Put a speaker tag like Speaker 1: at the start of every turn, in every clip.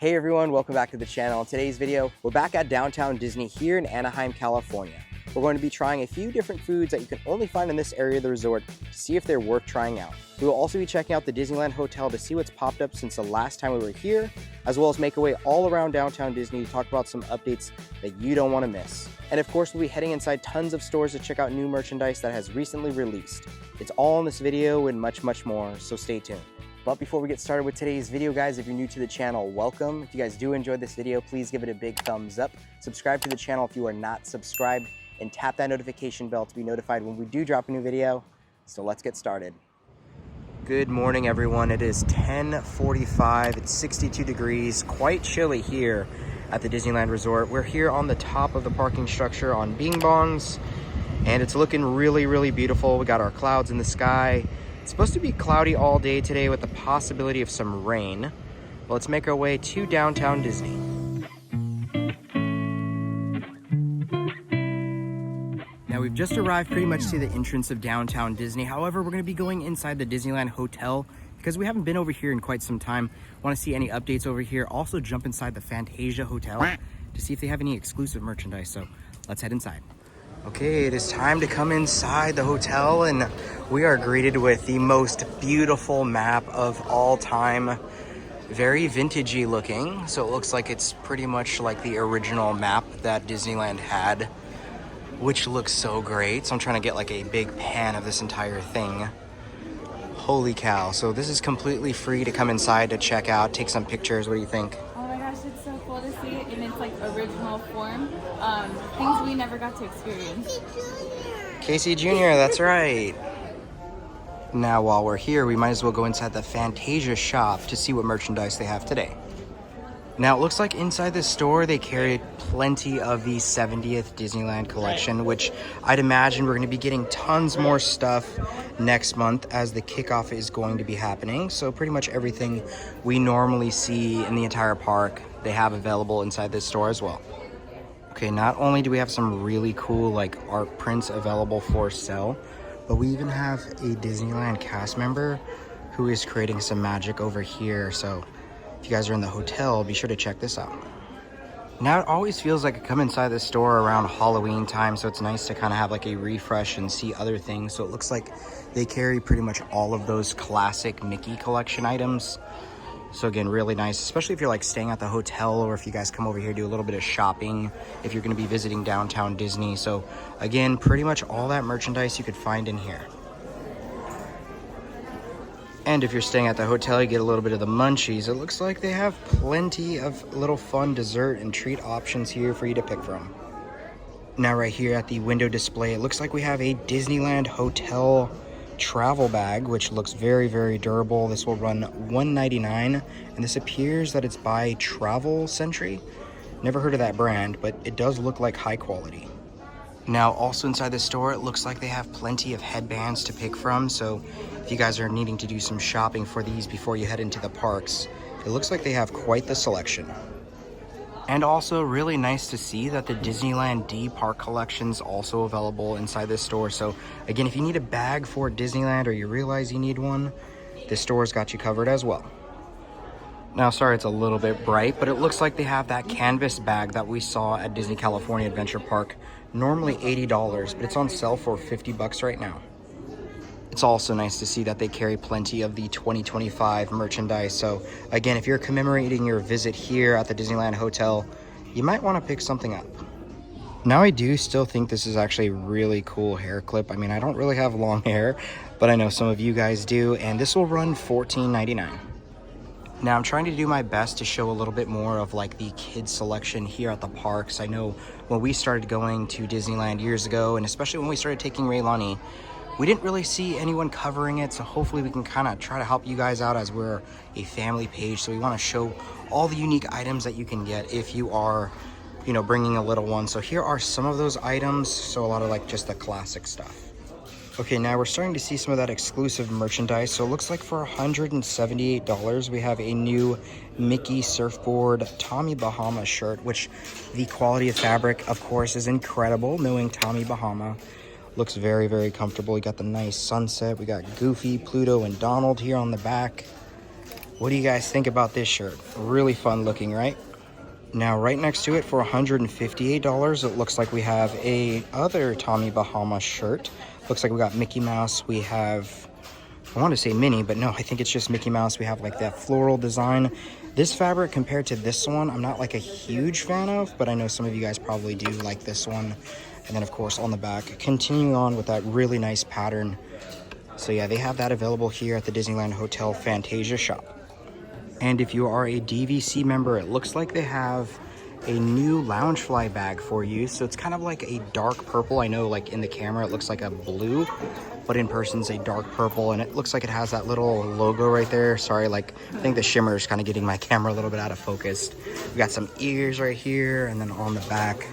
Speaker 1: Hey everyone, welcome back to the channel. In today's video, we're back at Downtown Disney here in Anaheim, California. We're going to be trying a few different foods that you can only find in this area of the resort to see if they're worth trying out. We will also be checking out the Disneyland Hotel to see what's popped up since the last time we were here, as well as make our way all around Downtown Disney to talk about some updates that you don't want to miss. And of course, we'll be heading inside tons of stores to check out new merchandise that has recently released. It's all in this video and much more, so stay tuned. But before we get started with today's video, guys, if you're new to the channel, welcome. If you guys do enjoy this video, please give it a big thumbs up. Subscribe to the channel if you are not subscribed, and tap that notification bell to be notified when we do drop a new video. So let's get started. Good morning, everyone. It is 10:45. It's 62 degrees, quite chilly here at the Disneyland Resort. We're here on the top of the parking structure on Bing Bongs, and it's looking really beautiful. We got our clouds in the sky. It's supposed to be cloudy all day today with the possibility of some rain. Well, let's make our way to Downtown Disney. Now, we've just arrived pretty much to the entrance of Downtown Disney. However, we're going to be going inside the Disneyland Hotel because we haven't been over here in quite some time. Want to see any updates over here. Also jump inside the Fantasia Hotel to see if they have any exclusive merchandise. So let's head inside. Okay, it is time to come inside the hotel, and we are greeted with the most beautiful map of all time. Very vintagey looking, so it looks like it's pretty much like the original map that Disneyland had, which looks so great. So I'm trying to get like a big pan of this entire thing. Holy cow. So this is completely free to come inside to check out, take some pictures. What do you think?
Speaker 2: Oh my gosh, it's so cool to see it in its like original form. Things we never got to experience.
Speaker 1: Casey Jr., that's right. Now while we're here, we might as well go inside the Fantasia shop to see what merchandise they have today. Now it looks like inside this store they carry plenty of the 70th Disneyland collection, which I'd imagine we're going to be getting tons more stuff next month as the kickoff is going to be happening. So pretty much everything we normally see in the entire park, they have available inside this store as well. Okay, not only do we have some really cool like art prints available for sale, but we even have a Disneyland cast member who is creating some magic over here. So if you guys are in the hotel, be sure to check this out. Now it always feels like I come inside the store around Halloween time, so it's nice to kind of have like a refresh and see other things. So it looks like they carry pretty much all of those classic Mickey collection items. So again, really nice, especially if you're like staying at the hotel, or if you guys come over here, do a little bit of shopping, if you're going to be visiting Downtown Disney. So again, pretty much all that merchandise you could find in here. And if you're staying at the hotel, you get a little bit of the munchies. It looks like they have plenty of little fun dessert and treat options here for you to pick from. Now right here at the window display, it looks like we have a Disneyland Hotel travel bag, which looks very durable. This will run $199, and this appears that it's by Travel Century. Never heard of that brand, but it does look like high quality. Now also inside the store, it looks like they have plenty of headbands to pick from. So if you guys are needing to do some shopping for these before you head into the parks, it looks like they have quite the selection. And also really nice to see that the Disneyland D Park collection's also available inside this store. So again, if you need a bag for Disneyland or you realize you need one, this store's got you covered as well. Now, sorry it's a little bit bright, but it looks like they have that canvas bag that we saw at Disney California Adventure Park. Normally $80, but it's on sale for $50 right now. It's also nice to see that they carry plenty of the 2025 merchandise. So again, if you're commemorating your visit here at the Disneyland Hotel, you might want to pick something up. Now I do still think this is actually a really cool hair clip. I mean, I don't really have long hair, but I know some of you guys do, and this will run $14.99. Now I'm trying to do my best to show a little bit more of like the kids selection here at the parks. I know when we started going to Disneyland years ago, and especially when we started taking Raylani, we didn't really see anyone covering it. So hopefully we can kind of try to help you guys out, as we're a family page. So we want to show all the unique items that you can get if you are, you know, bringing a little one. So here are some of those items. So a lot of like just the classic stuff. Okay, now we're starting to see some of that exclusive merchandise. So it looks like for $178, we have a new Mickey surfboard Tommy Bahama shirt, which the quality of fabric, of course, is incredible. Knowing Tommy Bahama, looks very comfortable. You got the nice sunset. We got Goofy, Pluto, and Donald here on the back. What do you guys think about this shirt? Really fun looking, right? Now, right next to it for $158, it looks like we have a other Tommy Bahama shirt. Looks like we got Mickey Mouse. We have, I want to say Minnie, but no, I think it's just Mickey Mouse. We have like that floral design. This fabric compared to this one, I'm not like a huge fan of, but I know some of you guys probably do like this one. And then of course on the back, continuing on with that really nice pattern. So yeah, they have that available here at the Disneyland Hotel Fantasia shop. And if you are a DVC member, it looks like they have a new Loungefly bag for you. So it's kind of like a dark purple. I know like in the camera it looks like a blue, but in person it's a dark purple, and it looks like it has that little logo right there. Sorry, like I think the shimmer is kind of getting my camera a little bit out of focus. We got some ears right here, and then on the back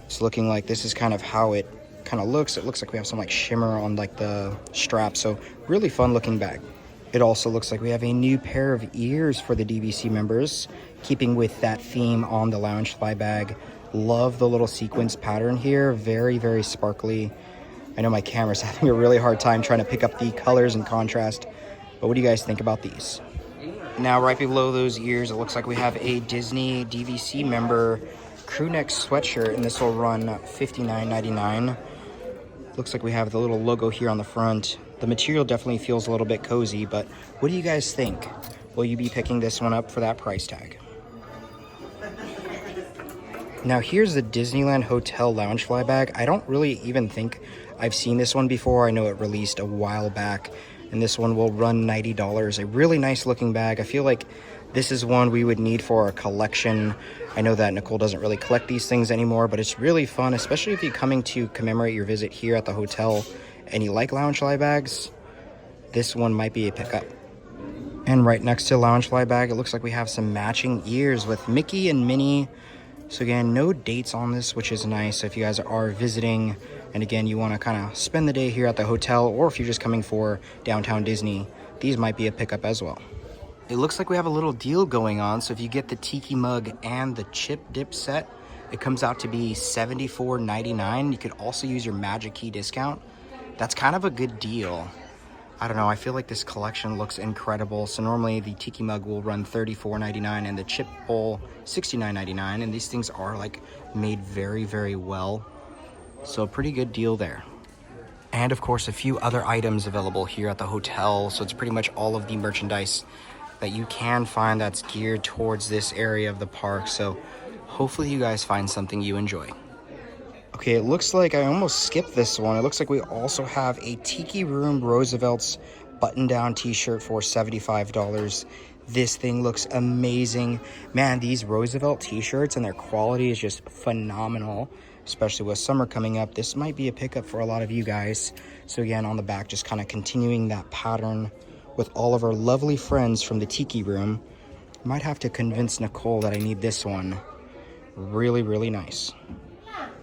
Speaker 1: it's looking like this is kind of how it kind of looks. It looks like we have some like shimmer on like the strap, so really fun looking bag. It also looks like we have a new pair of ears for the DVC members, keeping with that theme on the Loungefly bag. Love the little sequence pattern here. Very, very sparkly. I know my camera's having a really hard time trying to pick up the colors and contrast, but what do you guys think about these? Now, right below those ears, it looks like we have a Disney DVC member crew neck sweatshirt, and this will run $59.99. Looks like we have the little logo here on the front. The material definitely feels a little bit cozy, but what do you guys think? Will you be picking this one up for that price tag? Now here's the Disneyland Hotel Loungefly bag. I don't really even think I've seen this one before. I know it released a while back, and this one will run $90. A really nice looking bag. I feel like this is one we would need for a collection. I know that Nicole doesn't really collect these things anymore, but it's really fun, especially if you're coming to commemorate your visit here at the hotel and you like Loungefly bags. This one might be a pickup. And right next to Loungefly bag, it looks like we have some matching ears with Mickey and Minnie. So again, no dates on this, which is nice. So if you guys are visiting, and again, you want to kind of spend the day here at the hotel, or if you're just coming for downtown Disney, these might be a pickup as well. It looks like we have a little deal going on. So if you get the tiki mug and the chip dip set, it comes out to be $74.99. You could also use your magic key discount. That's kind of a good deal. I don't know, I feel like this collection looks incredible. So normally the tiki mug will run $34.99 and the chip bowl $69.99, and these things are like made very, very well. So a pretty good deal there. And of course a few other items available here at the hotel. So it's pretty much all of the merchandise that you can find that's geared towards this area of the park. So hopefully you guys find something you enjoy. Okay, it looks like I almost skipped this one. It looks like we also have a Tiki Room Roosevelt's button-down t-shirt for $75. This thing looks amazing. Man, these Roosevelt t-shirts and their quality is just phenomenal, especially with summer coming up. This might be a pickup for a lot of you guys. So again, on the back, just kind of continuing that pattern with all of our lovely friends from the Tiki Room. Might have to convince Nicole that I need this one. Really, really nice.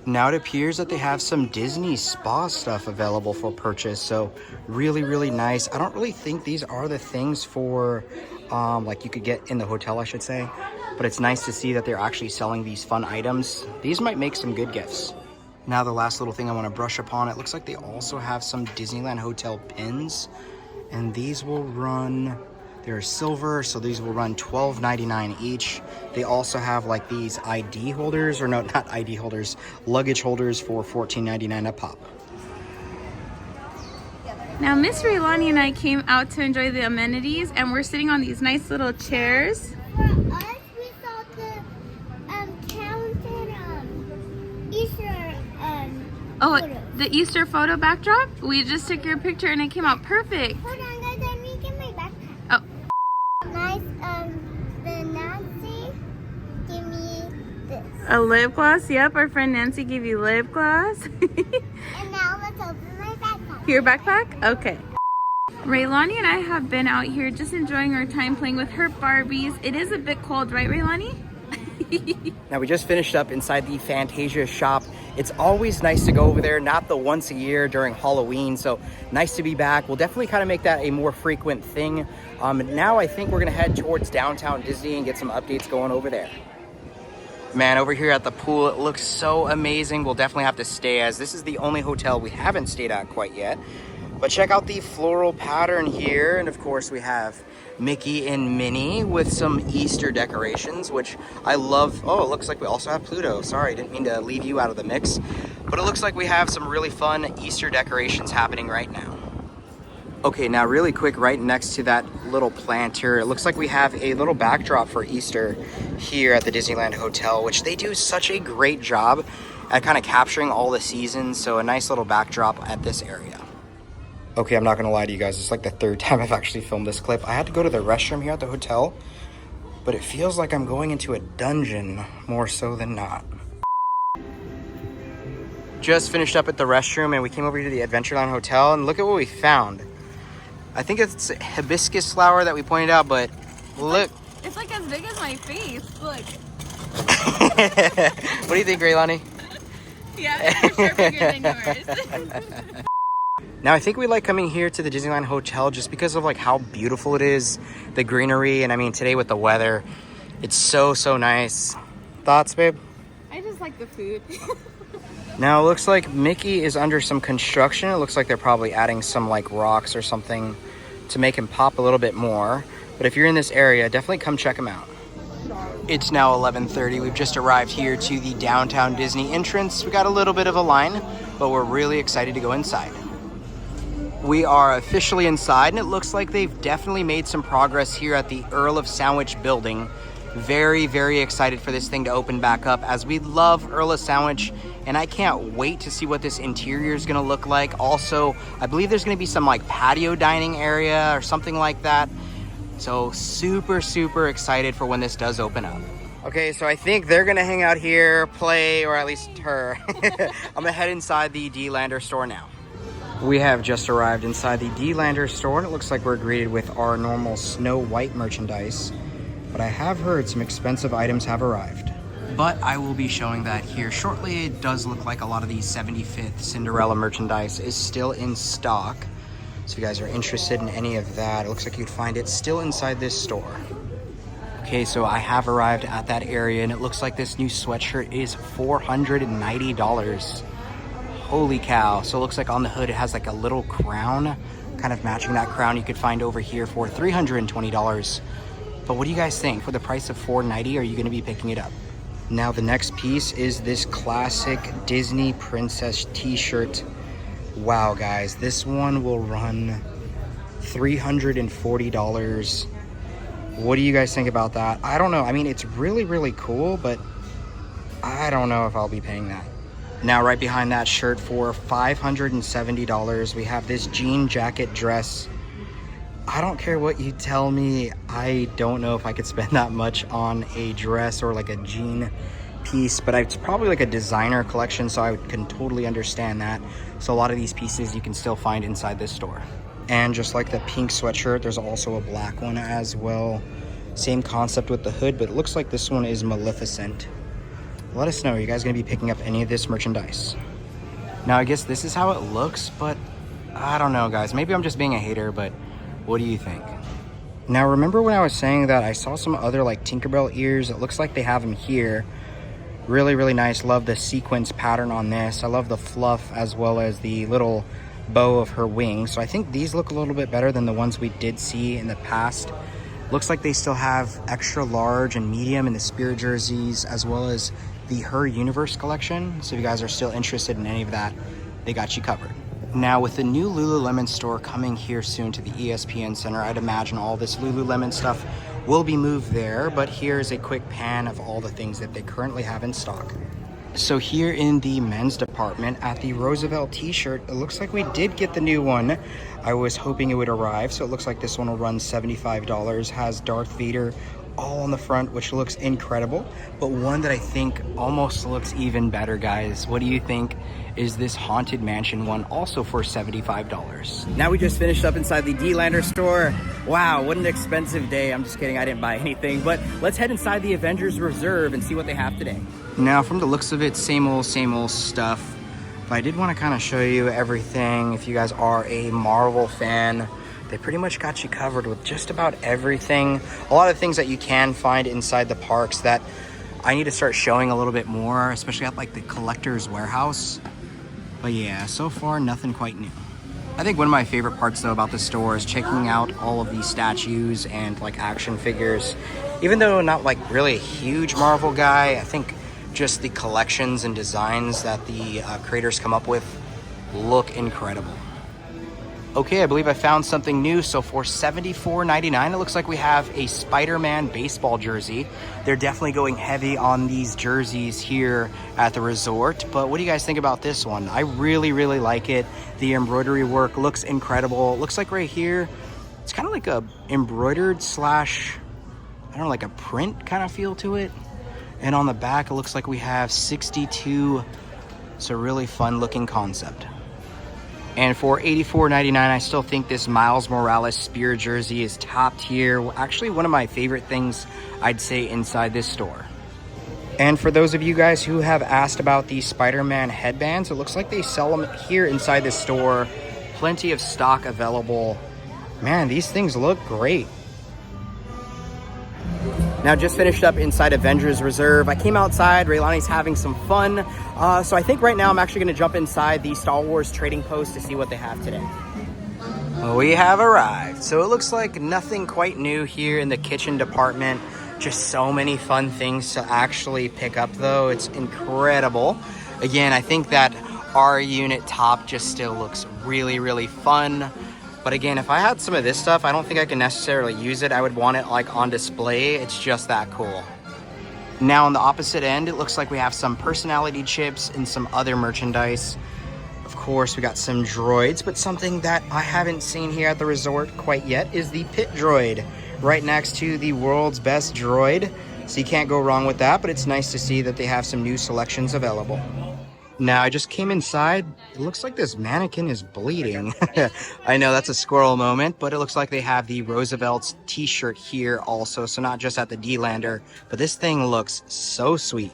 Speaker 1: Now it appears that they have some Disney spa stuff available for purchase, so really, really nice. I don't really think these are the things for, like you could get in the hotel, I should say, but it's nice to see that they're actually selling these fun items. These might make some good gifts. Now the last little thing I want to brush upon, it looks like they also have some Disneyland Hotel pins, and these will run, they're silver, so these will run $12.99 each. They also have like these ID holders, or no, not ID holders, luggage holders for $14.99 a pop.
Speaker 2: Now Miss Raylani and I came out to enjoy the amenities, and we're sitting on these nice little chairs.
Speaker 3: For us, we saw the Easter photo.
Speaker 2: The Easter photo backdrop? We just took your picture and it came out perfect.
Speaker 3: Hold on, guys, let me get my backpack.
Speaker 2: Oh.
Speaker 3: Nice, the Nancy gave me this.
Speaker 2: A lip gloss? Yep, our friend Nancy gave you lip gloss.
Speaker 3: And now let's open my backpack.
Speaker 2: Your backpack? Okay. Raylani and I have been out here just enjoying our time playing with her Barbies. It is a bit cold, right, Raylani?
Speaker 1: Now we just finished up inside the Fantasia shop. It's always nice to go over there, not the once a year during Halloween, so nice to be back. We'll definitely kind of make that a more frequent thing. Now I think we're gonna head towards downtown Disney and get some updates going over there. Man, over here at the pool, it looks so amazing. We'll definitely have to stay, as this is the only hotel we haven't stayed at quite yet. But check out the floral pattern here. And of course we have Mickey and Minnie with some Easter decorations, which I love. Oh, it looks like we also have Pluto. Sorry, didn't mean to leave you out of the mix. But it looks like we have some really fun Easter decorations happening right now. Okay, now really quick, right next to that little planter, it looks like we have a little backdrop for Easter here at the Disneyland Hotel, which they do such a great job at kind of capturing all the seasons. So a nice little backdrop at this area. Okay, I'm not gonna lie to you guys, it's like the third time I've actually filmed this clip. I had to go to the restroom here at the hotel, but it feels like I'm going into a dungeon more so than not. Just finished up at the restroom and we came over here to the Adventureland Hotel and look at what we found. I think it's a hibiscus flower that we pointed out, but look.
Speaker 2: It's like as big as my face. Look.
Speaker 1: What do you think, Raylani?
Speaker 2: Yeah, it's for sure bigger than yours.
Speaker 1: Now, I think we like coming here to the Disneyland Hotel just because of like how beautiful it is, the greenery, and I mean today with the weather, it's so nice. Thoughts, babe?
Speaker 2: I just like the food.
Speaker 1: Now, it looks like Mickey is under some construction. It looks like they're probably adding some like rocks or something to make him pop a little bit more. But if you're in this area, definitely come check him out. It's now 11:30. We've just arrived here to the downtown Disney entrance. We got a little bit of a line, but we're really excited to go inside. We are officially inside, and it looks like they've definitely made some progress here at the Earl of Sandwich building. Very excited for this thing to open back up, as we love Earl of Sandwich, and I can't wait to see what this interior is gonna look like. Also, I believe there's gonna be some like patio dining area or something like that. So super excited for when this does open up. Okay, so I think they're gonna hang out here, play, or at least her. I'm gonna head inside the D-Lander store now. We have just arrived inside the D-Lander store, and it looks like we're greeted with our normal Snow White merchandise. But I have heard some expensive items have arrived. But I will be showing that here shortly. It does look like a lot of the 75th Cinderella merchandise is still in stock. So if you guys are interested in any of that, it looks like you'd find it still inside this store. Okay, so I have arrived at that area, and it looks like this new sweatshirt is $490. Holy cow. So it looks like on the hood it has like a little crown, kind of matching that crown you could find over here for $320. But what do you guys think? For the price of $490, are you going to be picking it up? Now the next piece is this classic Disney princess t-shirt. Wow, guys, this one will run $340. What do you guys think about that? I don't know. I mean, it's really cool, but I don't know if I'll be paying that. Now, right behind that shirt for $570, we have this jean jacket dress. I don't care what you tell me, I don't know if I could spend that much on a dress or like a jean piece, but it's probably like a designer collection, so I can totally understand that. So a lot of these pieces you can still find inside this store. And just like the pink sweatshirt, there's also a black one as well. Same concept with the hood, but it looks like this one is Maleficent. Let us know, are you guys gonna be picking up any of this merchandise? Now, I guess this is how it looks, but I don't know, guys. Maybe I'm just being a hater, but what do you think? Now, remember when I was saying that I saw some other like Tinkerbell ears? It looks like they have them here. Really nice. Love the sequence pattern on this. I love the fluff as well as the little bow of her wings. So I think these look a little bit better than the ones we did see in the past. Looks like they still have extra large and medium in the Spirit jerseys, as well as the Her Universe collection. So if you guys are still interested in any of that, they got you covered. Now, with the new Lululemon store coming here soon to the ESPN Center, I'd imagine all this Lululemon stuff will be moved there, but here's a quick pan of all the things that they currently have in stock. So here in the men's department at the Roosevelt t-shirt, it looks like we did get the new one. I was hoping it would arrive, so it looks like this one will run $75. Has Darth Vader all on the front, which looks incredible. But one that I think almost looks even better, guys. What do you think? Is this Haunted Mansion one, also for $75. Now we just finished up inside the D-Lander store. Wow, what an expensive day. I'm just kidding, I didn't buy anything. But let's head inside the Avengers Reserve and see what they have today. Now, from the looks of it, same old stuff. But I did want to kind of show you everything. If you guys are a Marvel fan, they pretty much got you covered with just about everything. A lot of things that you can find inside the parks that I need to start showing a little bit more, especially at like the collector's warehouse. But yeah, so far nothing quite new. I think one of my favorite parts though about the store is checking out all of these statues and like action figures. Even though not like really a huge Marvel guy, I think just the collections and designs that the creators come up with look incredible. Okay, I believe I found something new. So for $74.99, it looks like we have a Spider-Man baseball jersey. They're definitely going heavy on these jerseys here at the resort. But what do you guys think about this one? I really, really like it. The embroidery work looks incredible. It looks like right here, it's kind of like a embroidered slash, I don't know, like a print kind of feel to it. And on the back, it looks like we have 62. It's a really fun looking concept. And for $84.99, I still think this Miles Morales Spear jersey is top tier. Actually, one of my favorite things I'd say inside this store. And for those of you guys who have asked about the Spider-Man headbands, it looks like they sell them here inside the store. Plenty of stock available. Man, these things look great. Now, just finished up inside Avengers Reserve. I came outside, Raylani's having some fun. So I think right now I'm actually gonna jump inside the Star Wars trading post to see what they have today. We have arrived. So it looks like nothing quite new here in the kitchen department. Just so many fun things to actually pick up though. It's incredible. Again, I think that our unit top just still looks really, really fun. But again, if I had some of this stuff, I don't think I can necessarily use it. I would want it like on display. It's just that cool. Now on the opposite end, it looks like we have some personality chips and some other merchandise. Of course, we got some droids, but something that I haven't seen here at the resort quite yet is the pit droid, right next to the world's best droid. So you can't go wrong with that, but it's nice to see that they have some new selections available. Now, I just came inside. It looks like this mannequin is bleeding. I know that's a squirrel moment, but it looks like they have the Roosevelt's t-shirt here also. So not just at the D-Lander, but this thing looks so sweet.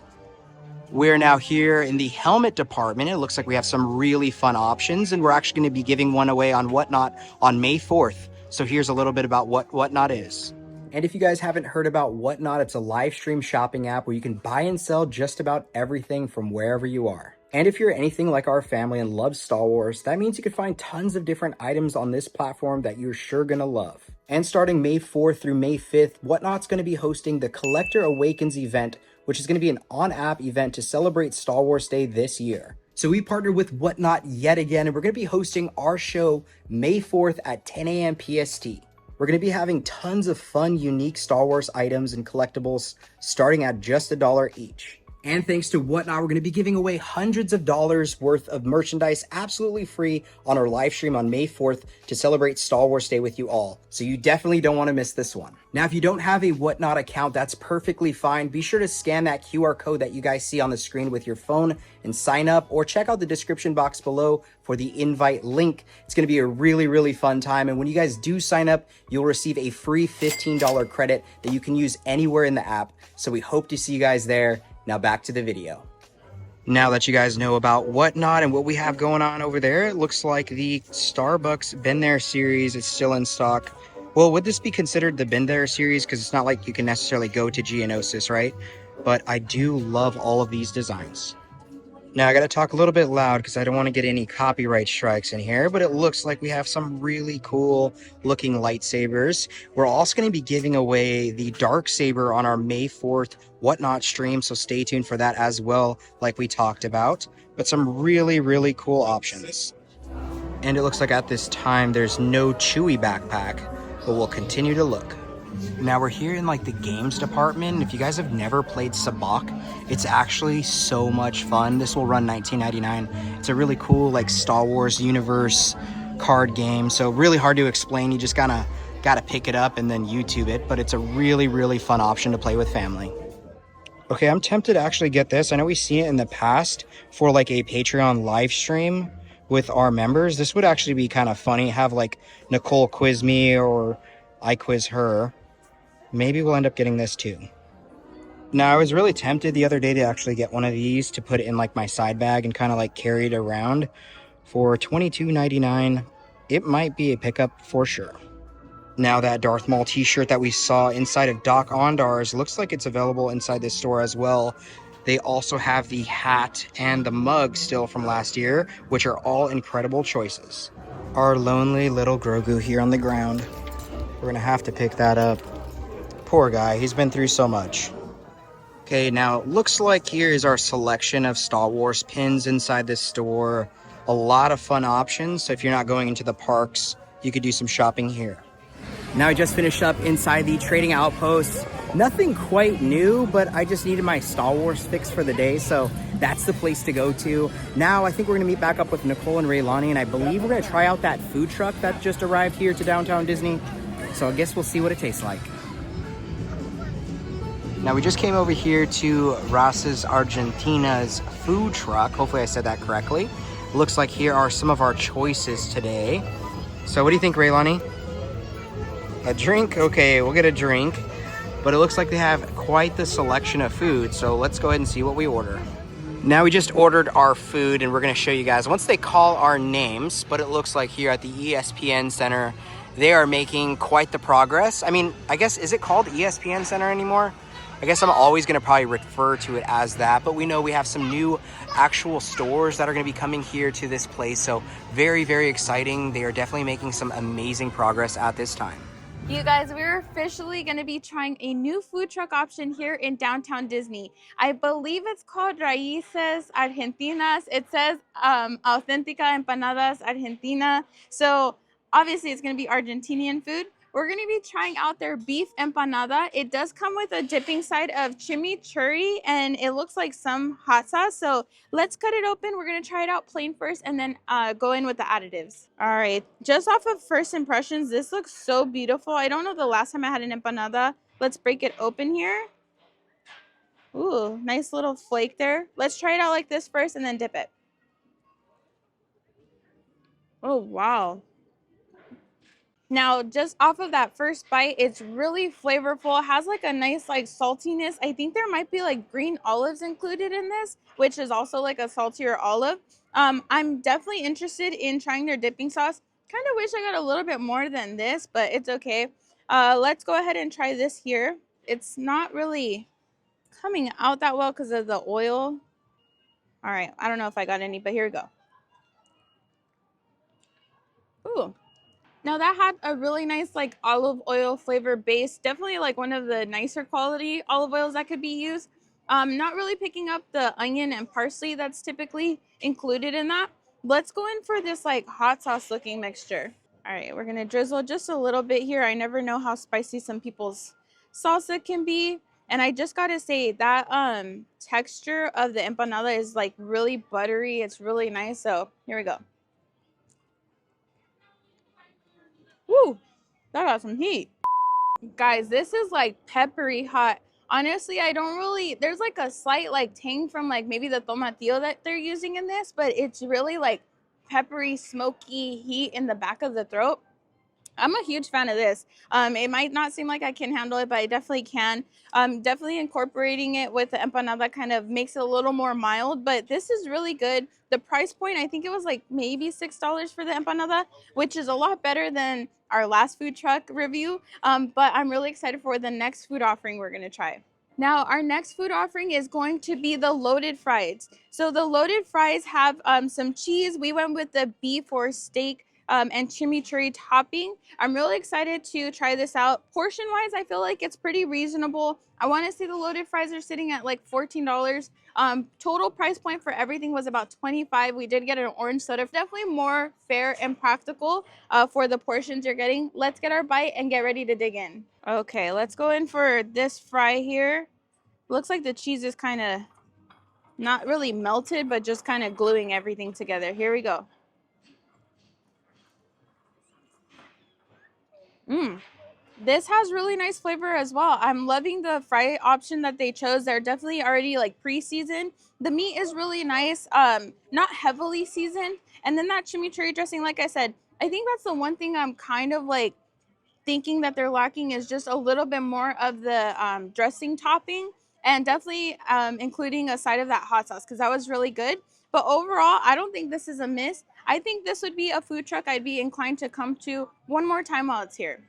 Speaker 1: We're now here in the helmet department. It looks like we have some really fun options, and we're actually going to be giving one away on Whatnot on May 4th. So here's a little bit about what Whatnot is. And if you guys haven't heard about Whatnot, it's a live stream shopping app where you can buy and sell just about everything from wherever you are. And if you're anything like our family and love Star Wars, that means you can find tons of different items on this platform that you're sure gonna love. And starting May 4th through May 5th, Whatnot's gonna be hosting the Collector Awakens event, which is gonna be an on-app event to celebrate Star Wars Day this year. So we partnered with Whatnot yet again, and we're gonna be hosting our show May 4th at 10 a.m. PST. We're going to be having tons of fun, unique Star Wars items and collectibles starting at just $1 each. And thanks to Whatnot, we're going to be giving away hundreds of dollars worth of merchandise absolutely free on our live stream on May 4th to celebrate Star Wars Day with you all. So you definitely don't want to miss this one. Now, if you don't have a Whatnot account, that's perfectly fine. Be sure to scan that QR code that you guys see on the screen with your phone and sign up, or check out the description box below for the invite link. It's going to be a really, really fun time. And when you guys do sign up, you'll receive a free $15 credit that you can use anywhere in the app. So we hope to see you guys there. Now back to the video. Now that you guys know about Whatnot and what we have going on over there, it looks like the Starbucks Been There series is still in stock. Well, would this be considered the Been There series? Because it's not like you can necessarily go to Geonosis, right? But I do love all of these designs. Now I gotta talk a little bit loud because I don't want to get any copyright strikes in here, but it looks like we have some really cool looking lightsabers. We're also going to be giving away the dark saber on our May 4th Whatnot stream, so stay tuned for that as well, like we talked about. But some really, really cool options. And it looks like at this time there's no Chewie backpack, but we'll continue to look. Now we're here in like the games department. If you guys have never played Sabacc, it's actually so much fun. This will run $19.99. It's a really cool like Star Wars universe card game. So really hard to explain. You just gotta pick it up and then YouTube it. But it's a really, really fun option to play with family. Okay, I'm tempted to actually get this. I know we've seen it in the past for like a Patreon live stream with our members. This would actually be kind of funny. Have like Nicole quiz me or I quiz her. Maybe we'll end up getting this too. Now, I was really tempted the other day to actually get one of these to put it in like my side bag and kind of like carry it around for $22.99. It might be a pickup for sure. Now that Darth Maul t-shirt that we saw inside of Doc Ondar's looks like it's available inside this store as well. They also have the hat and the mug still from last year, which are all incredible choices. Our lonely little Grogu here on the ground. We're gonna have to pick that up. Poor guy, he's been through so much. Okay, now looks like here is our selection of Star Wars pins inside this store. A lot of fun options, so if you're not going into the parks, you could do some shopping here. Now I just finished up inside the trading outpost. Nothing quite new, but I just needed my Star Wars fix for the day, so that's the place to go to. Now I think we're gonna meet back up with Nicole and Raylani, and I believe we're gonna try out that food truck that just arrived here to downtown Disney. So I guess we'll see what it tastes like. Now we just came over here to Ras's Argentina's food truck. Hopefully I said that correctly. Looks like here are some of our choices today. So what do you think, Raylani? A drink? Okay, we'll get a drink. But it looks like they have quite the selection of food, so let's go ahead and see what we order. Now we just ordered our food, and we're gonna show you guys once they call our names, but it looks like here at the ESPN Center, they are making quite the progress. I mean, I guess, is it called ESPN Center anymore? I guess I'm always gonna probably refer to it as that, but we know we have some new actual stores that are gonna be coming here to this place, so very, very exciting. They are definitely making some amazing progress at this time.
Speaker 2: You guys, we're officially going to be trying a new food truck option here in downtown Disney. I believe it's called Raíces Argentinas. It says Auténtica Empanadas Argentina. So obviously it's going to be Argentinian food. We're going to be trying out their beef empanada. It does come with a dipping side of chimichurri, and it looks like some hot sauce. So let's cut it open. We're going to try it out plain first and then go in with the additives. All right, just off of first impressions, this looks so beautiful. I don't know the last time I had an empanada. Let's break it open here. Ooh, nice little flake there. Let's try it out like this first and then dip it. Oh, wow. Now, just off of that first bite, it's really flavorful. It has like a nice like saltiness. I think there might be like green olives included in this, which is also like a saltier olive. I'm definitely interested in trying their dipping sauce. Kind of wish I got a little bit more than this, but it's okay. Let's go ahead and try this here. It's not really coming out that well because of the oil. All right, I don't know if I got any, but here we go. Ooh. Now that had a really nice like olive oil flavor base. Definitely like one of the nicer quality olive oils that could be used. Not really picking up the onion and parsley that's typically included in that. Let's go in for this like hot sauce looking mixture. All right, we're gonna drizzle just a little bit here. I never know how spicy some people's salsa can be. And I just gotta say that texture of the empanada is like really buttery. It's really nice. So here we go. Woo, that got some heat. Guys, this is like peppery hot. Honestly, I don't really, there's like a slight like tang from like maybe the tomatillo that they're using in this, but it's really like peppery, smoky heat in the back of the throat. I'm a huge fan of this. It might not seem like I can handle it, but I definitely can. Definitely incorporating it with the empanada kind of makes it a little more mild, but this is really good. The price point, I think it was like maybe $6 for the empanada, which is a lot better than our last food truck review. But I'm really excited for the next food offering we're gonna try. Now, our next food offering is going to be the loaded fries. So the loaded fries have some cheese. We went with the beef or steak and chimichurri topping. I'm really excited to try this out. Portion wise, I feel like it's pretty reasonable. I want to say the loaded fries are sitting at like $14. Total price point for everything was about $25. We did get an orange soda. Definitely more fair and practical for the portions you're getting. Let's get our bite and get ready to dig in. Okay, let's go in for this fry here. Looks like the cheese is kind of not really melted, but just kind of gluing everything together. Here we go. This has really nice flavor as well. I'm loving the fry option that they chose. They're definitely already like pre-seasoned. The meat is really nice, not heavily seasoned. And then that chimichurri dressing, like I said, I think that's the one thing I'm kind of like thinking that they're lacking is just a little bit more of the dressing topping, and definitely including a side of that hot sauce because that was really good. But overall, I don't think this is a miss. I think this would be a food truck I'd be inclined to come to one more time while it's here.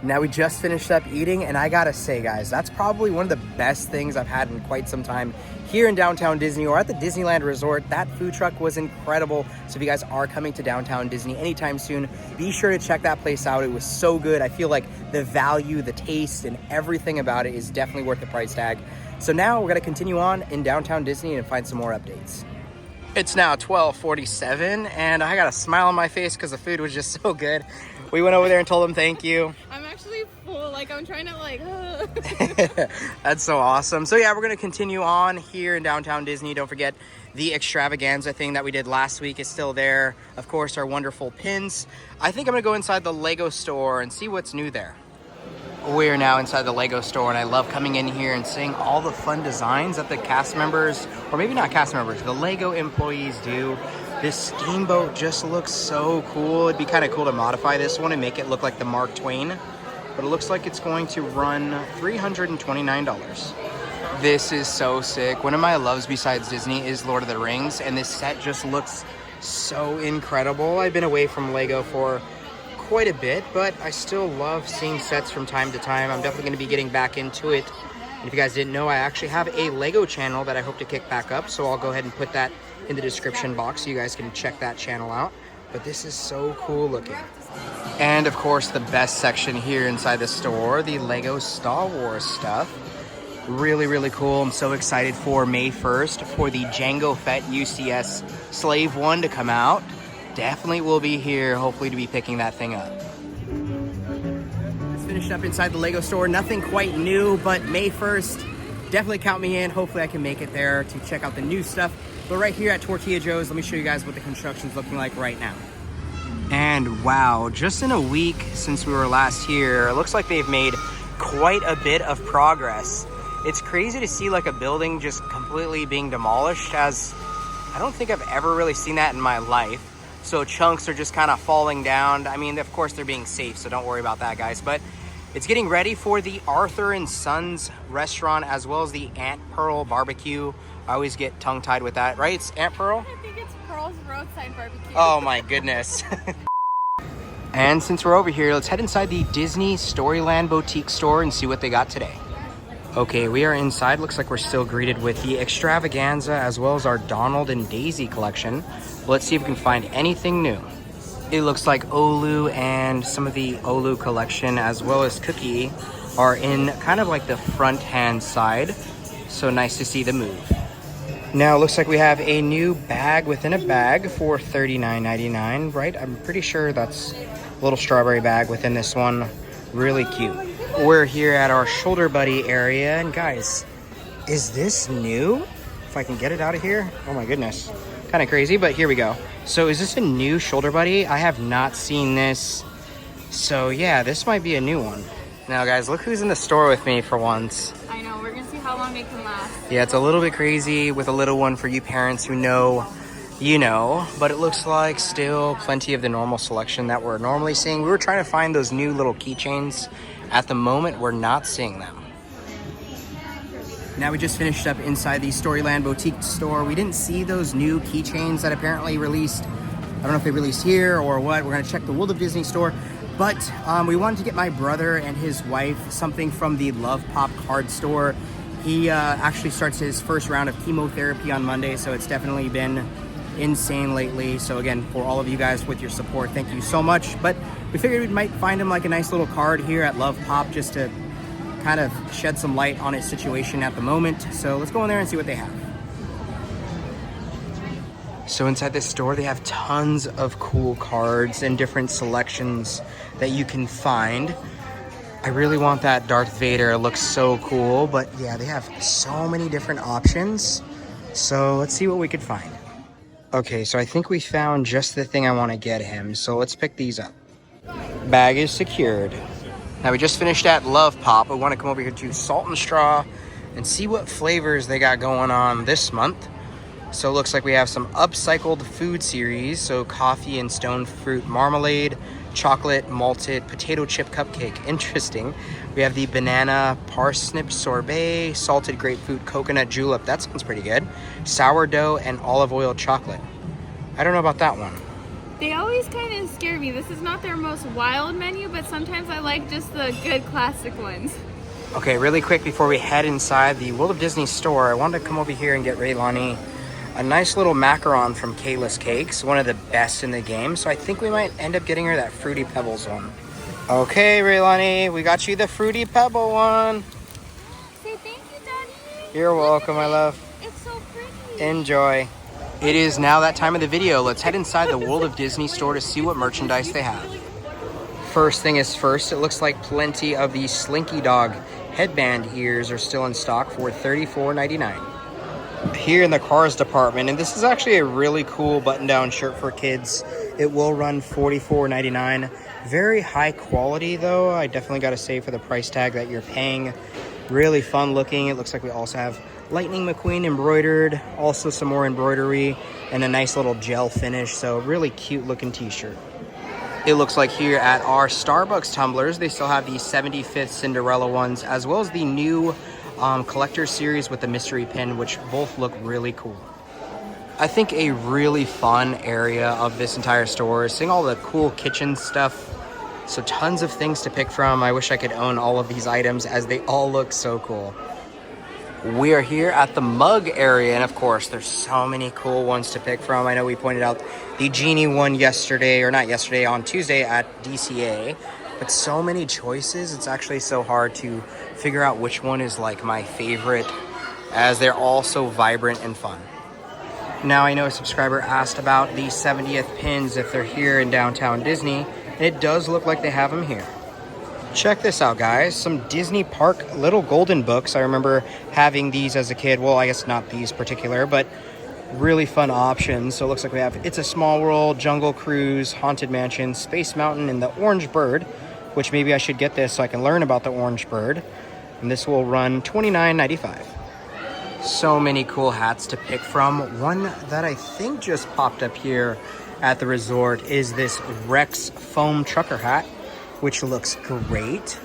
Speaker 1: Now we just finished up eating, and I gotta say, guys, that's probably one of the best things I've had in quite some time here in downtown Disney or at the Disneyland Resort. That food truck was incredible. So if you guys are coming to downtown Disney anytime soon, be sure to check that place out. It was so good. I feel like the value, the taste, and everything about it is definitely worth the price tag. So now we're gonna continue on in downtown Disney and find some more updates. It's now 12:47, and I got a smile on my face because the food was just so good. We went over there and told them thank you.
Speaker 2: I'm actually full. Like, I'm trying to, like...
Speaker 1: That's so awesome. So yeah, we're going to continue on here in downtown Disney. Don't forget the extravaganza thing that we did last week is still there. Of course, our wonderful pins. I think I'm going to go inside the Lego store and see what's new there. We're now inside the Lego store, and I love coming in here and seeing all the fun designs that the cast members, or maybe not cast members, the Lego employees do. This steamboat just looks so cool. It'd be kind of cool to modify this one and make it look like the Mark Twain, but it looks like it's going to run $329. This is so sick. One of my loves besides Disney is Lord of the Rings, and this set just looks so incredible. I've been away from Lego for quite a bit, but I still love seeing sets from time to time. I'm definitely going to be getting back into it. And if you guys didn't know, I actually have a Lego channel that I hope to kick back up, so I'll go ahead and put that in the description box so you guys can check that channel out. But this is so cool looking. And of course, the best section here inside the store, the Lego Star Wars stuff. Really, really cool. I'm so excited for May 1st for the Jango Fett UCS Slave 1 to come out. Definitely will be here, hopefully, to be picking that thing up. Let's finish up inside the Lego store. Nothing quite new, but May 1st, definitely count me in. Hopefully I can make it there to check out the new stuff. But right here at Tortilla Joe's, let me show you guys what the construction's looking like right now. And wow, just in a week since we were last here, it looks like they've made quite a bit of progress. It's crazy to see like a building just completely being demolished, as I don't think I've ever really seen that in my life. So chunks are just kind of falling down. I mean, of course they're being safe, so don't worry about that, guys. But it's getting ready for the Arthur and Sons restaurant, as well as the Aunt Pearl barbecue. I always get tongue-tied with that, right? It's Aunt Pearl?
Speaker 2: I think it's Pearl's Roadside Barbecue.
Speaker 1: Oh my goodness. And since we're over here, let's head inside the Disney Storyland boutique store and see what they got today. Okay, we are inside. Looks like we're still greeted with the extravaganza as well as our Donald and Daisy collection. Let's see if we can find anything new. It looks like Olu and some of the Olu collection as well as Cookie are in kind of like the front hand side. So nice to see the move. Now it looks like we have a new bag within a bag for $39.99, right? I'm pretty sure that's a little strawberry bag within this one. Really cute. We're here at our shoulder buddy area, and guys, is this new? If I can get it out of here. Oh my goodness. Kind of crazy, but here we go. So is this a new shoulder buddy? I have not seen this. So yeah, this might be a new one. Now guys, look who's in the store with me for once.
Speaker 2: I know, we're gonna see how long they can last.
Speaker 1: Yeah, it's a little bit crazy with a little one for you parents who know, you know, but it looks like still plenty of the normal selection that we're normally seeing. We were trying to find those new little keychains. At the moment, we're not seeing them. Now we just finished up inside the Storyland boutique store. We didn't see those new keychains that apparently released. I don't know if they released here or what. We're gonna check the World of Disney store. But we wanted to get my brother and his wife something from the Love Pop card store. He actually starts his first round of chemotherapy on Monday, so it's definitely been insane lately. So again, for all of you guys with your support, thank you so much. But we figured we might find him like a nice little card here at Love Pop just to kind of shed some light on his situation at the moment. So let's go in there and see what they have. So inside this store, they have tons of cool cards and different selections that you can find. I really want that Darth Vader. It looks so cool, but yeah, they have so many different options. So let's see what we could find. Okay, so I think we found just the thing I want to get him. So let's pick these up. Bag is secured. Now we just finished at Love Pop. I want to come over here to Salt and Straw and see what flavors they got going on this month. So it looks like we have some upcycled food series. So coffee and stone fruit marmalade, chocolate malted potato chip cupcake. Interesting. We have the banana parsnip sorbet, salted grapefruit coconut julep. That sounds pretty good. Sourdough and olive oil chocolate. I don't know about that one.
Speaker 2: They always kind of scare me. This is not their most wild menu, but sometimes I like just the good classic ones.
Speaker 1: Okay, really quick before we head inside the World of Disney store, I wanted to come over here and get Raylani a nice little macaron from Kayla's Cakes, one of the best in the game. So I think we might end up getting her that Fruity Pebbles one. Okay, Raylani, we got you the Fruity Pebble one.
Speaker 2: Say thank you, Daddy.
Speaker 1: You're welcome, my love.
Speaker 2: It's so pretty.
Speaker 1: Enjoy. It is now that time of the video. Let's head inside the World of Disney store to see what merchandise they have. First thing is first, it looks like plenty of the Slinky Dog headband ears are still in stock for $34.99. Here in the cars department, and this is actually a really cool button-down shirt for kids. It will run $44.99. Very high quality though. I definitely got to say for the price tag that you're paying. Really fun looking. It looks like we also have Lightning McQueen embroidered, also some more embroidery, and a nice little gel finish. So really cute looking t-shirt. It looks like here at our Starbucks tumblers, they still have the 75th Cinderella ones, as well as the new collector series with the mystery pin, which both look really cool. I think a really fun area of this entire store is seeing all the cool kitchen stuff. So tons of things to pick from. I wish I could own all of these items as they all look so cool. We are here at the mug area, and of course there's so many cool ones to pick from. I know we pointed out the Genie one yesterday, or not yesterday, on Tuesday at DCA, but so many choices. It's actually so hard to figure out which one is like my favorite, as they're all so vibrant and fun. Now, I know a subscriber asked about the 70th pins if they're here in downtown Disney, and it does look like they have them here. Check this out, guys. Some Disney Park little golden books. I remember having these as a kid. Well, I guess not these particular, but really fun options. So it looks like we have It's a Small World, Jungle Cruise, Haunted Mansion, Space Mountain, and the Orange Bird, which maybe I should get this so I can learn about the Orange Bird. And this will run $29.95. So many cool hats to pick from. One that I think just popped up here at the resort is this Rex foam trucker hat, which looks great.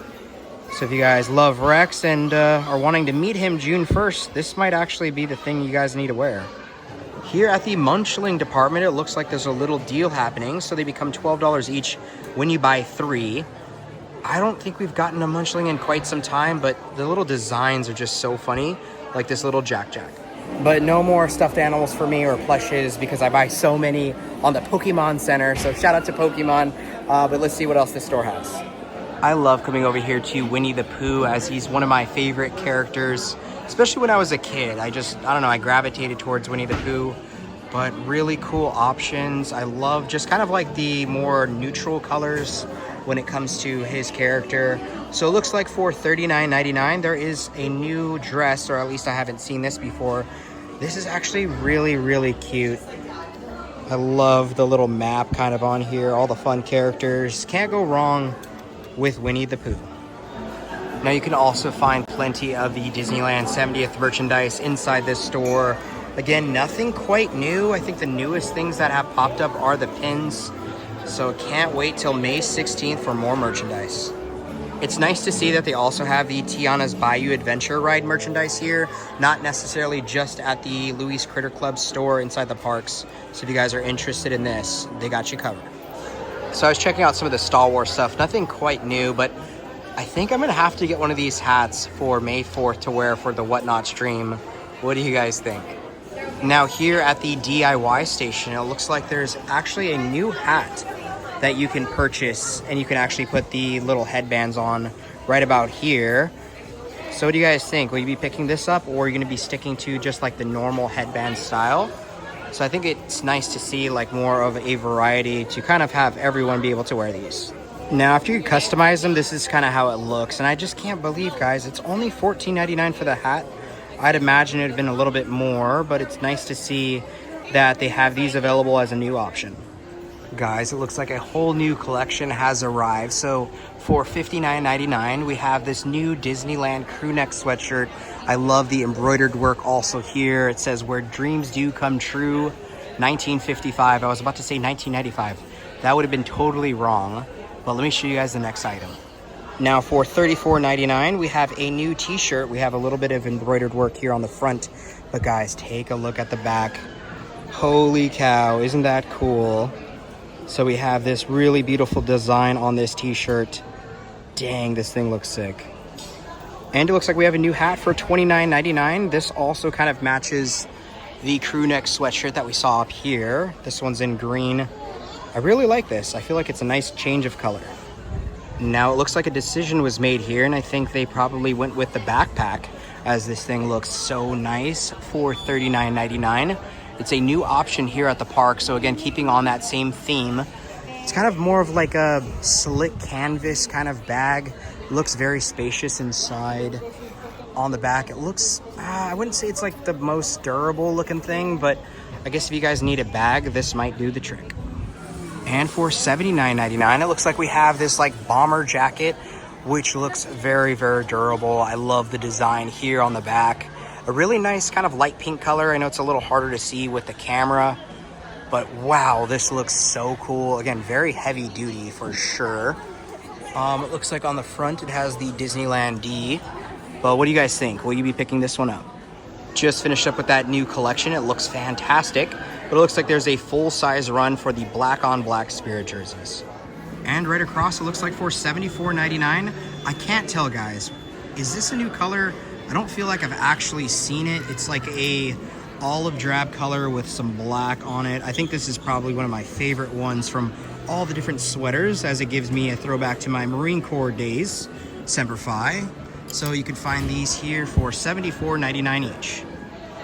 Speaker 1: So if you guys love Rex and are wanting to meet him June 1st, this might actually be the thing you guys need to wear. Here at the Munchling department, it looks like there's a little deal happening. So they become $12 each when you buy 3. I don't think we've gotten a Munchling in quite some time, but the little designs are just so funny, like this little Jack Jack. But no more stuffed animals for me or plushes because I buy so many on the Pokemon Center. So shout out to Pokemon. But let's see what else this store has. I love coming over here to Winnie the Pooh, as he's one of my favorite characters, especially when I was a kid. I don't know, I gravitated towards Winnie the Pooh, but really cool options. I love just kind of like the more neutral colors when it comes to his character. So it looks like for $39.99, there is a new dress, or at least I haven't seen this before. This is actually really, really cute. I love the little map kind of on here, all the fun characters. Can't go wrong with Winnie the Pooh. Now you can also find plenty of the Disneyland 70th merchandise inside this store. Again, nothing quite new. I think the newest things that have popped up are the pins. So can't wait till May 16th for more merchandise. It's nice to see that they also have the Tiana's Bayou Adventure Ride merchandise here, not necessarily just at the Louis Critter Club store inside the parks. So if you guys are interested in this, they got you covered. So I was checking out some of the Star Wars stuff, nothing quite new, but I think I'm gonna have to get one of these hats for May 4th to wear for the Whatnot stream. What do you guys think? Now here at the DIY station, it looks like there's actually a new hat that you can purchase, and you can actually put the little headbands on right about here. So what do you guys think? Will you be picking this up, or are you going to be sticking to just like the normal headband style? So I think it's nice to see like more of a variety to kind of have everyone be able to wear these. Now after you customize them, this is kind of how it looks, and I just can't believe, guys, it's only $14.99 for the hat. I'd imagine it would have been a little bit more, but it's nice to see that they have these available as a new option. Guys, it looks like a whole new collection has arrived. So for $59.99, we have this new Disneyland crew neck sweatshirt. I love the embroidered work also here. It says where dreams do come true, 1955. I was about to say 1995. That would have been totally wrong, but let me show you guys the next item. Now for $34.99, we have a new t-shirt. We have a little bit of embroidered work here on the front, but guys, take a look at the back. Holy cow, isn't that cool? So we have this really beautiful design on this t-shirt. Dang, this thing looks sick. And it looks like we have a new hat for $29.99. This also kind of matches the crew neck sweatshirt that we saw up here. This one's in green. I really like this. I feel like it's a nice change of color. Now it looks like a decision was made here, and I think they probably went with the backpack, as this thing looks so nice for $39.99. It's a new option here at the park. So again, keeping on that same theme, it's kind of more of like a slick canvas kind of bag. Looks very spacious inside. On the back, it looks, I wouldn't say it's like the most durable looking thing, but I guess if you guys need a bag, this might do the trick. And for $79.99, it looks like we have this like bomber jacket, which looks very, very durable. I love the design here on the back. A really nice kind of light pink color. I know it's a little harder to see with the camera, but wow, this looks so cool. Again, very heavy duty for sure. It looks like on the front it has the Disneyland D. But what do you guys think? Will you be picking this one up? Just finished up with that new collection. It looks fantastic, but it looks like there's a full-size run for the black on black Spirit jerseys. And right across, it looks like for $74.99. I can't tell, guys. Is this a new color? I don't feel like I've actually seen it. It's like a olive drab color with some black on it. I think this is probably one of my favorite ones from all the different sweaters, as it gives me a throwback to my Marine Corps days, Semper Fi. So you can find these here for $74.99 each.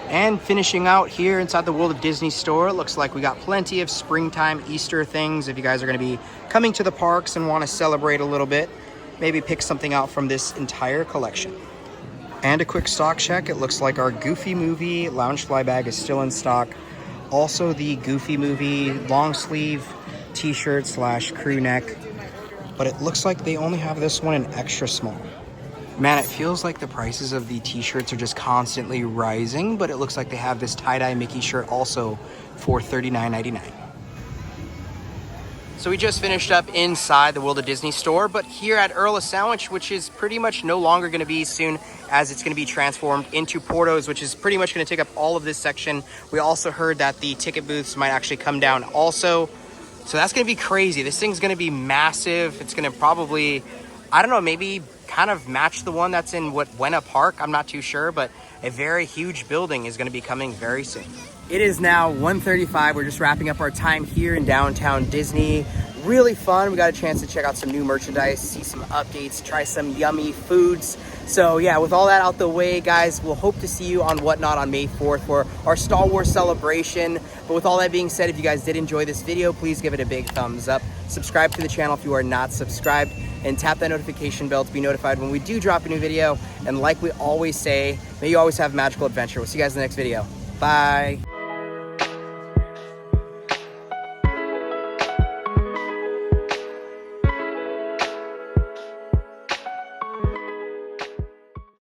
Speaker 1: And finishing out here inside the World of Disney store, it looks like we got plenty of springtime Easter things. If you guys are going to be coming to the parks and want to celebrate a little bit, maybe pick something out from this entire collection. And a quick stock check, it looks like our Goofy Movie Loungefly bag is still in stock. Also the Goofy Movie long sleeve t-shirt slash crew neck. But it looks like they only have this one in extra small. Man, it feels like the prices of the t-shirts are just constantly rising, but it looks like they have this tie-dye Mickey shirt also for $39.99. So we just finished up inside the World of Disney store, but here at Earl of Sandwich, which is pretty much no longer going to be soon, as it's going to be transformed into Porto's, which is pretty much going to take up all of this section. We also heard that the ticket booths might actually come down also. So that's going to be crazy. This thing's going to be massive. It's going to probably, I don't know, maybe kind of match the one that's in Buena Park. I'm not too sure, but a very huge building is going to be coming very soon. It is now 1:35. We're just wrapping up our time here in downtown Disney. Really fun. We got a chance to check out some new merchandise, see some updates, try some yummy foods. So yeah, with all that out the way, guys, we'll hope to see you on Whatnot on May 4th for our Star Wars celebration. But with all that being said, if you guys did enjoy this video, please give it a big thumbs up. Subscribe to the channel if you are not subscribed, and tap that notification bell to be notified when we do drop a new video. And like we always say, may you always have a magical adventure. We'll see you guys in the next video. Bye.